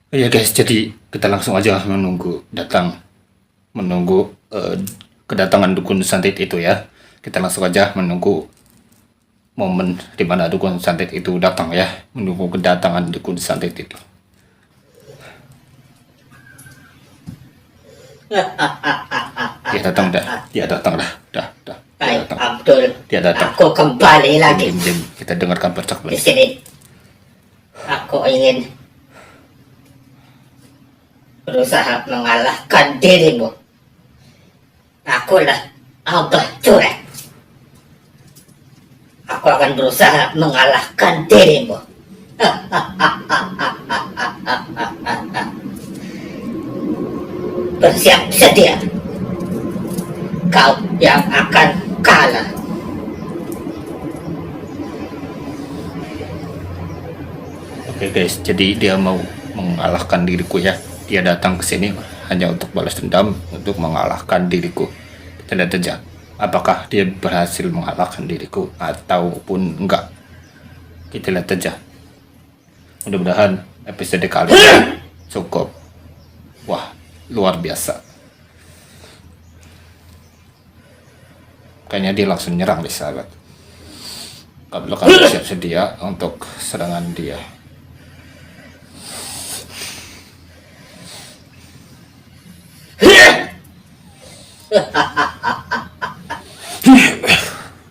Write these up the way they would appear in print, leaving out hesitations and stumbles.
Ya guys, jadi kita langsung aja menunggu kedatangan dukun santet itu ya. Kita langsung aja menunggu momen di mana dukun santet itu datang ya, menunggu kedatangan dukun santet itu. Dia datang dah, dia datang dah, dah. Dia Baik, datang, Abdul. dia datang. Aku kembali lagi Diam, kita dengarkan percak di baik. sini. Aku ingin berusaha mengalahkan dirimu. Akulah Abah Curek. Aku akan berusaha mengalahkan dirimu. Bersiap sedia. Kau yang akan kalah. Oke guys, jadi dia mau mengalahkan diriku ya. Dia datang ke sini hanya untuk balas dendam, untuk mengalahkan diriku. Kita lihat aja, apakah dia berhasil mengalahkan diriku ataupun enggak. Kita lihat aja. Mudah-mudahan episode kali ini cukup, wah, luar biasa. Kayaknya dia langsung nyerang di sahabat. Kalau kamu siap sedia untuk serangan dia.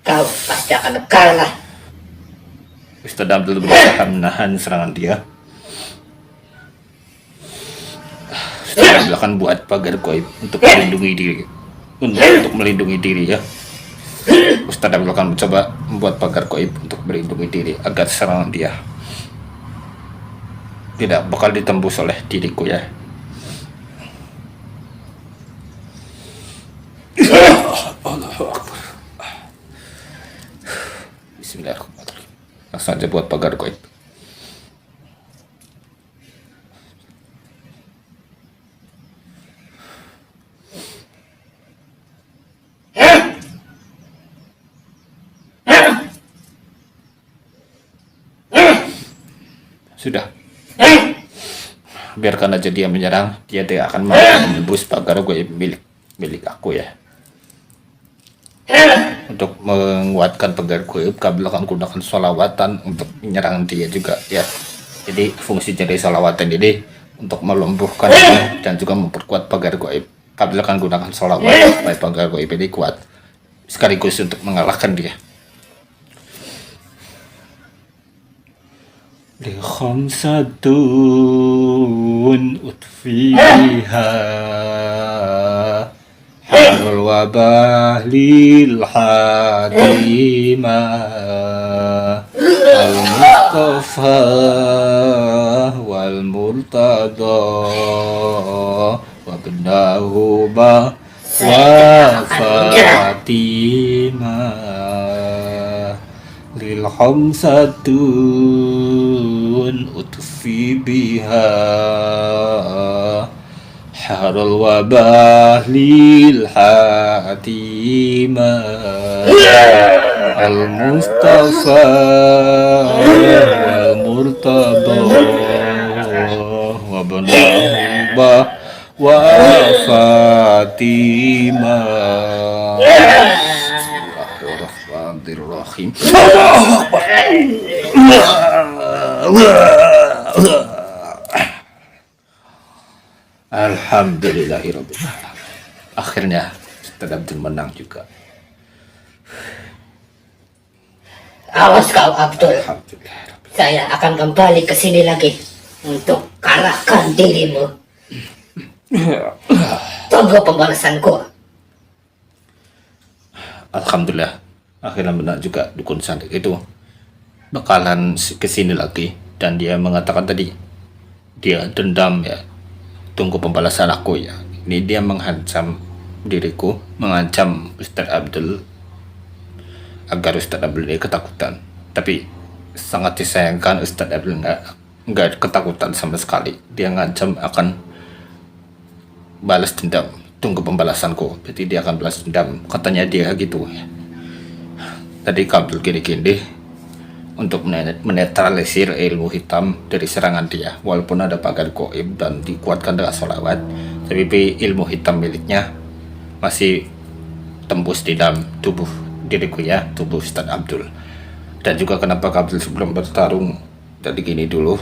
Kau pasti akan kalah. Ustadz Abdul berusaha menahan serangan dia. Ustadz Abdul akan buat pagar goib untuk melindungi diri. Untuk melindungi diri ya. Ustadz Abdul akan mencoba membuat pagar goib untuk melindungi diri agar serangan dia tidak bakal ditembus oleh diriku ya. Allahu Akbar. Bismillahirrahmanirrahim. Langsung aja buat pagar goib. Sudah. Biarkan aja dia menyerang, dia tidak akan mampu menembus pagar goib milik aku ya. Untuk menguatkan pagar goib, kabel akan gunakan sholawatan untuk menyerang dia juga ya. Jadi fungsi dari sholawatan ini untuk melumpuhkan dan juga memperkuat pagar goib. Kabel akan gunakan sholawat supaya pagar goib ini kuat, sekaligus untuk mengalahkan dia. Khamsatun utfiha harul wabah lil hadima al mustafa wal murtada wa benahu ba wa fatima lil khamsatun utfi biha harul wabah lil hatima al mustafa wal murtada wa benahu wa fatima. Bismillahirrahmanirrahim. Alhamdulillahirabbil alamin. Akhirnya Ustadz Abdul menang juga. Awas kau, Abdul. Alhamdulillah. Saya akan kembali ke sini lagi untuk kalahkan dirimu. Tunggu pembalasanku. Alhamdulillah. Akhirnya menang juga dukun santet itu bakalan kesini lagi, dan dia mengatakan tadi dia dendam ya, tunggu pembalasan aku ya. Ini dia mengancam diriku, mengancam Ustadz Abdul agar Ustadz Abdul ini ketakutan. Tapi sangat disayangkan Ustadz Abdul nggak ketakutan sama sekali. Dia ngancam akan balas dendam, tunggu pembalasanku. Jadi dia akan balas dendam, katanya dia gitu ya. Tadi Abdul gini-gini, untuk menetralisir ilmu hitam dari serangan dia. Walaupun ada pagar goib dan dikuatkan dengan sholawat, tapi ilmu hitam miliknya masih tembus di dalam tubuh diriku ya, tubuh Ustadz Abdul. Dan juga kenapa Abdul sebelum bertarung tadi gini dulu,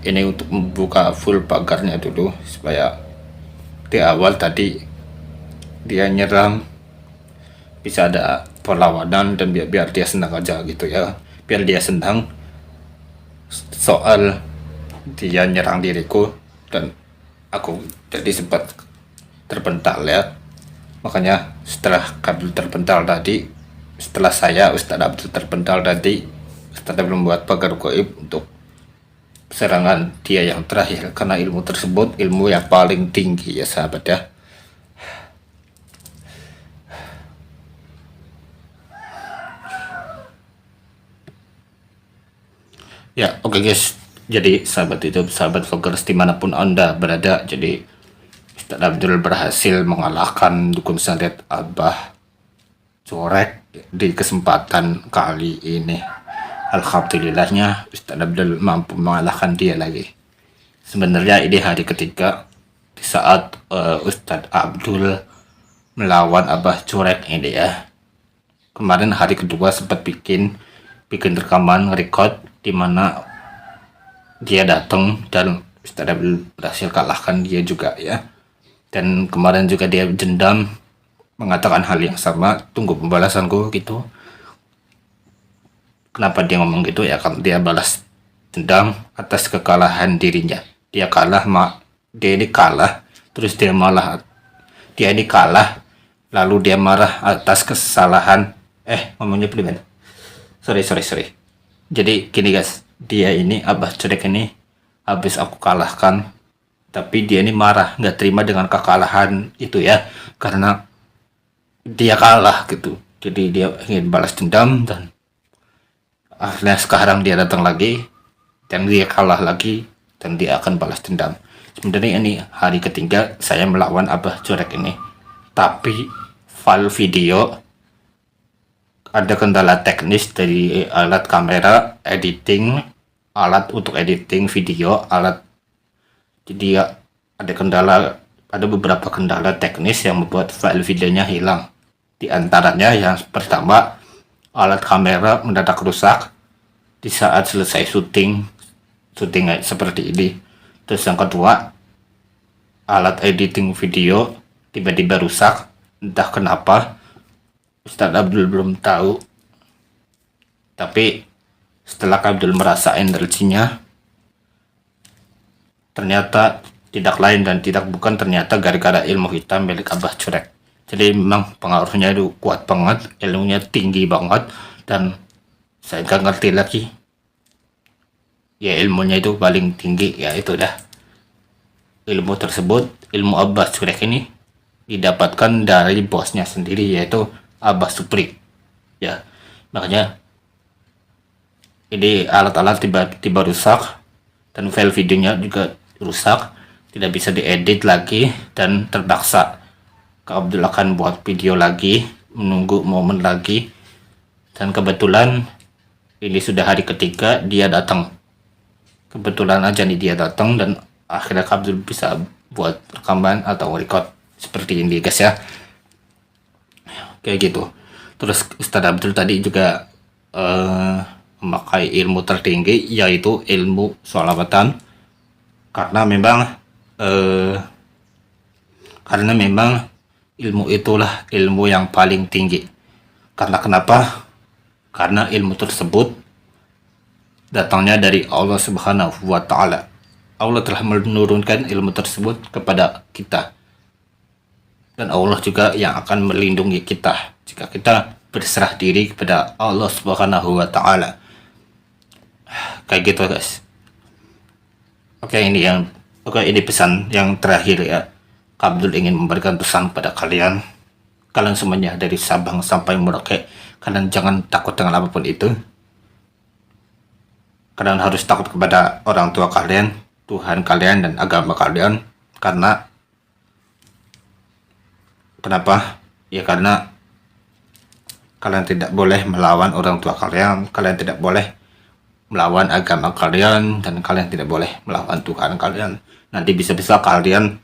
ini untuk membuka full pagarnya dulu, supaya di awal tadi dia nyerang bisa ada perlawanan, dan biar dia senang aja gitu ya, biar dia senang soal dia nyerang diriku dan aku jadi sempat terpental ya. Makanya setelah Abdul terpental tadi, setelah saya Ustadz Abdul terpental tadi, Ustadz Abdul membuat pagar goib untuk serangan dia yang terakhir, karena ilmu tersebut ilmu yang paling tinggi ya sahabat ya. Ya, oke guys. Jadi sahabat itu, sahabat vloggers dimanapun Anda berada, jadi Ustadz Abdul berhasil mengalahkan dukun santet Abah Corek di kesempatan kali ini. Alhamdulillahnya Ustadz Abdul mampu mengalahkan dia lagi. Sebenarnya ini hari ketiga di saat Ustadz Abdul melawan Abah Corek ini ya. Kemarin hari kedua sempat bikin rekaman record di mana dia datang dan Ustadz Abdul berhasil kalahkan dia juga ya. Dan kemarin juga dia dendam, mengatakan hal yang sama, tunggu pembalasanku gitu. Kenapa dia ngomong gitu ya? Karena dia balas dendam atas kekalahan dirinya. Dia ini kalah, terus dia ini kalah, lalu dia marah atas kesalahan. Ngomongnya pribadi. Sorry. Jadi gini guys, dia ini Abah Corek ini habis aku kalahkan, tapi dia ini marah, nggak terima dengan kekalahan itu ya, karena dia kalah gitu. Jadi dia ingin balas dendam, dan akhirnya sekarang dia datang lagi dan dia kalah lagi, dan dia akan balas dendam. Sebenarnya ini hari ketiga saya melawan Abah Corek ini, tapi file video ada kendala teknis dari alat kamera editing, alat untuk editing video, jadi ya ada beberapa kendala teknis yang membuat file videonya hilang. Di antaranya yang pertama, alat kamera mendadak rusak di saat selesai syuting seperti ini. Terus yang kedua, alat editing video tiba-tiba rusak, entah kenapa. Ustadz Abdul belum tahu, tapi setelah Abdul merasa energinya, ternyata tidak lain dan tidak bukan ternyata gara-gara ilmu hitam milik Abah Corek. Jadi memang pengaruhnya itu kuat banget, ilmunya tinggi banget, dan saya nggak ngerti lagi ya, ilmunya itu paling tinggi ya. Itu dah ilmu tersebut, ilmu Abah Corek ini didapatkan dari bosnya sendiri, yaitu Abah Supri ya. Makanya ini alat-alat tiba-tiba rusak, dan file videonya juga rusak, tidak bisa diedit lagi, dan terpaksa Kak Abdul akan buat video lagi, menunggu momen lagi. Dan kebetulan ini sudah hari ketiga dia datang, kebetulan aja nih dia datang, dan akhirnya Kak Abdul bisa buat rekaman atau record seperti ini guys ya, kayak gitu. Terus Ustadz Abdul tadi juga memakai ilmu tertinggi, yaitu ilmu sholawatan, karena memang ilmu itulah ilmu yang paling tinggi. Karena kenapa? Karena ilmu tersebut datangnya dari Allah Subhanahu wa Ta'ala. Allah telah menurunkan ilmu tersebut kepada kita, dan Allah juga yang akan melindungi kita jika kita berserah diri kepada Allah Subhanahu wa Ta'ala. Kayak gitu guys. Ini pesan yang terakhir ya. Kak Abdul ingin memberikan pesan pada kalian semuanya dari Sabang sampai Merauke. Kalian jangan takut dengan apapun itu. Kalian harus takut kepada orang tua kalian, Tuhan kalian, dan agama kalian. Kenapa? Ya karena kalian tidak boleh melawan orang tua kalian, kalian tidak boleh melawan agama kalian, dan kalian tidak boleh melawan Tuhan kalian. Nanti bisa-bisa kalian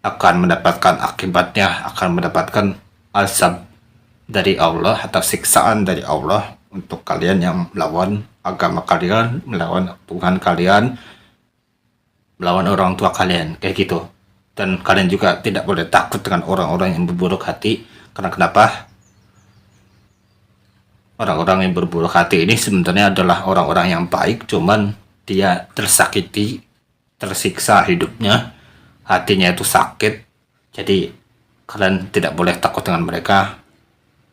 akan mendapatkan akibatnya, akan mendapatkan azab dari Allah atau siksaan dari Allah untuk kalian yang melawan agama kalian, melawan Tuhan kalian, melawan orang tua kalian, kayak gitu. Dan kalian juga tidak boleh takut dengan orang-orang yang berburuk hati. Karena kenapa? Orang-orang yang berburuk hati ini sebenarnya adalah orang-orang yang baik, cuman dia tersakiti, tersiksa hidupnya, hatinya itu sakit. Jadi kalian tidak boleh takut dengan mereka,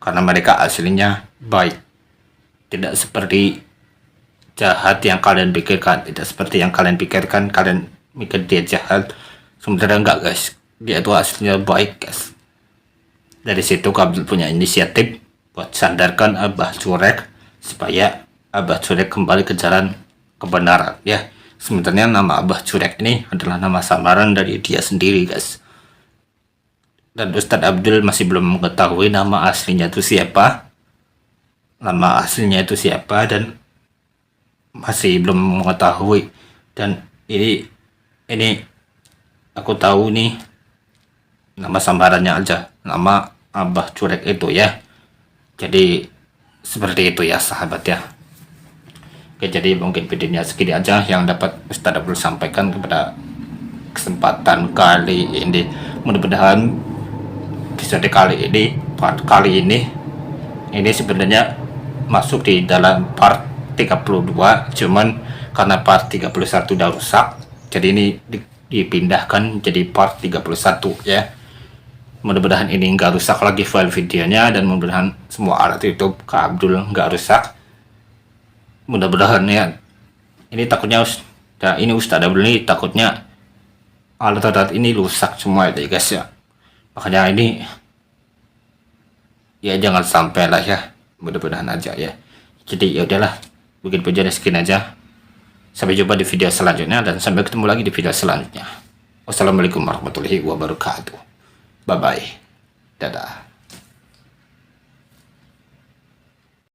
karena mereka aslinya baik. Tidak seperti jahat yang kalian pikirkan, tidak seperti yang kalian pikirkan, kalian mikir dia jahat, sebenarnya enggak guys, dia itu aslinya baik guys. Dari situ Abdul punya inisiatif buat sadarkan Abah Curek supaya Abah Curek kembali ke jalan kebenaran ya. Sebenarnya nama Abah Curek ini adalah nama samaran dari dia sendiri guys. Dan Ustadz Abdul masih belum mengetahui nama aslinya itu siapa. Nama aslinya itu siapa dan masih belum mengetahui. Dan ini aku tahu nih nama samarannya aja, nama Abah Curek itu ya. Jadi seperti itu ya sahabat ya. Oke, jadi mungkin videonya segini aja yang dapat Ustadz Abdul sampaikan kepada kesempatan kali ini. Mudah-mudahan episode kali ini, part kali ini sebenarnya masuk di dalam part 32, cuman karena part 31 udah rusak, jadi ini dipindahkan jadi part 31 ya. Mudah-mudahan ini nggak rusak lagi file videonya, dan mudah-mudahan semua alat YouTube Kak Abdul nggak rusak. Mudah-mudahan ya. Ini takutnya ini Ustadz Abdul ini takutnya alat-alat ini rusak semua ya guys ya. Makanya ini ya jangan sampai lah ya. Mudah-mudahan aja ya. Jadi ya udahlah, bikin videonya sekian aja. Sampai jumpa di video selanjutnya, dan sampai ketemu lagi di video selanjutnya. Wassalamualaikum warahmatullahi wabarakatuh. Bye bye. Dadah.